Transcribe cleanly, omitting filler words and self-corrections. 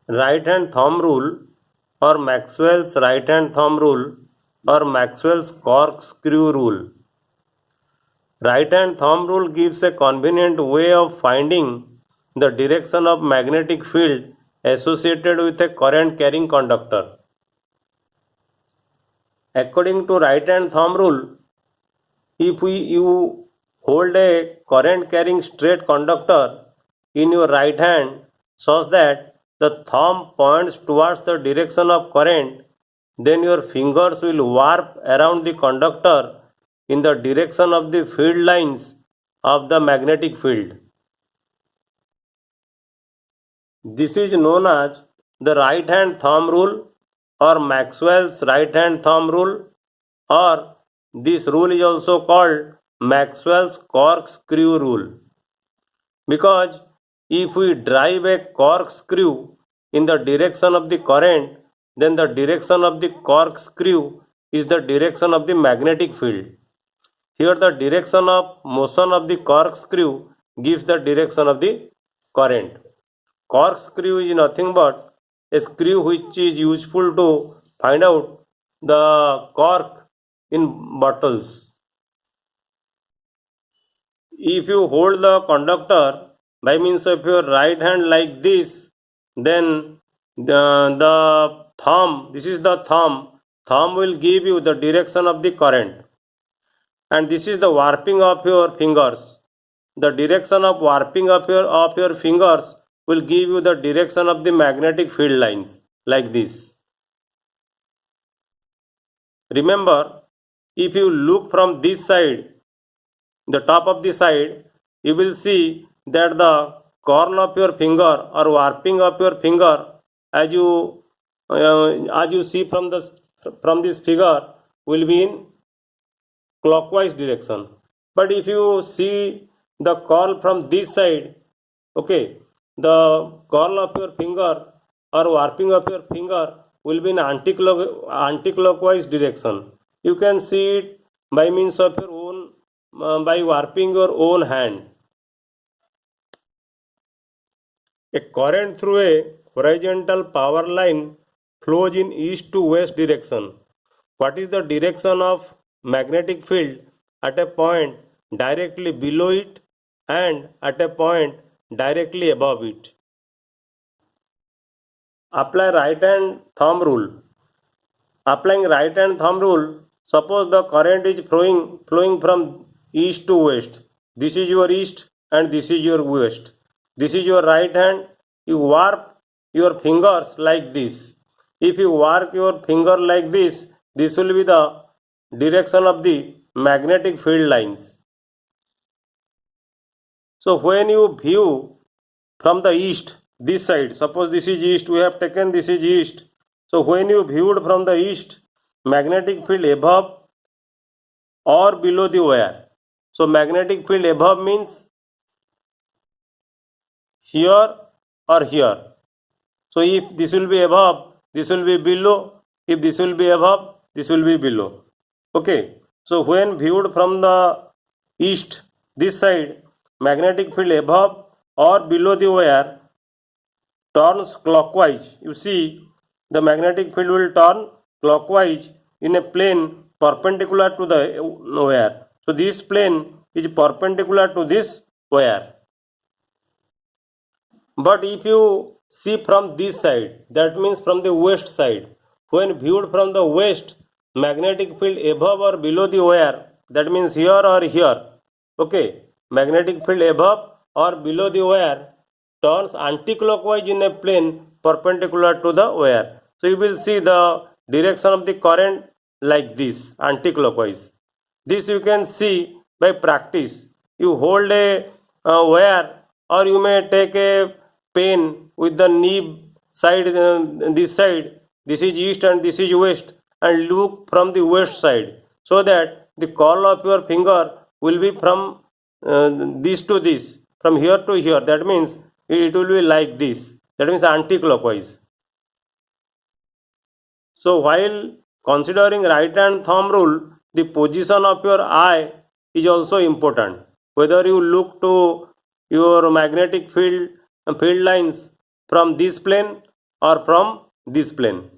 right hand thumb rule or Maxwell's right hand thumb rule or Maxwell's corkscrew rule. Right hand thumb rule gives a convenient way of finding the direction of magnetic field associated with a current carrying conductor. According to right hand thumb rule, if you hold a current carrying straight conductor in your right hand such that the thumb points towards the direction of current, then your fingers will warp around the conductor in the direction of the field lines of the magnetic field. This is known as the right hand thumb rule or Maxwell's right hand thumb rule, or this rule is also called Maxwell's corkscrew rule. Because if we drive a corkscrew in the direction of the current, then the direction of the corkscrew is the direction of the magnetic field. Here the direction of motion of the corkscrew gives the direction of the current. Corkscrew is nothing but a screw which is useful to find out the cork in bottles. If you hold the conductor by means of your right hand like this, then the thumb, this is the thumb will give you the direction of the current, and this is the warping of your fingers. The direction of warping of your fingers will give you the direction of the magnetic field lines like this. Remember, if you look from this side, the top of the side, you will see that the corn of your finger or warping of your finger, as you see from this figure, will be in clockwise direction. But if you see the curl from this side, okay, the curl of your finger or warping of your finger will be in anti-clockwise direction. You can see it by means of your own, by warping your own hand. A current through a horizontal power line flows in east to west direction. What is the direction of magnetic field at a point directly below it and at a point directly above it? Apply right hand thumb rule. Applying right hand thumb rule, suppose the current is flowing from east to west. This is your east and this is your west. This is your right hand. You warp your fingers like this. If you warp your finger like this will be the direction of the magnetic field lines. So when you view from the east, this side, suppose this is east, we have taken this is east. So when you viewed from the east, magnetic field above or below the wire. So magnetic field above means here or here. So if this will be above, this will be below. If this will be above, this will be below. Okay. So when viewed from the east, this side, magnetic field above or below the wire turns clockwise. You see, the magnetic field will turn clockwise in a plane perpendicular to the wire. So this plane is perpendicular to this wire. But if you see from this side, that means from the west side, when viewed from the west, magnetic field above or below the wire, that means here or here, okay, magnetic field above or below the wire turns anti-clockwise in a plane perpendicular to the wire. So you will see the direction of the current like this, anti-clockwise. This you can see by practice. You hold a wire, or you may take a pen with the nib side, this side, this is east and this is west, and look from the west side, so that the curl of your finger will be from this to this, from here to here. That means it will be like this. That means anti-clockwise. So while considering right hand thumb rule, the position of your eye is also important. Whether you look to your magnetic field lines from this plane or from this plane.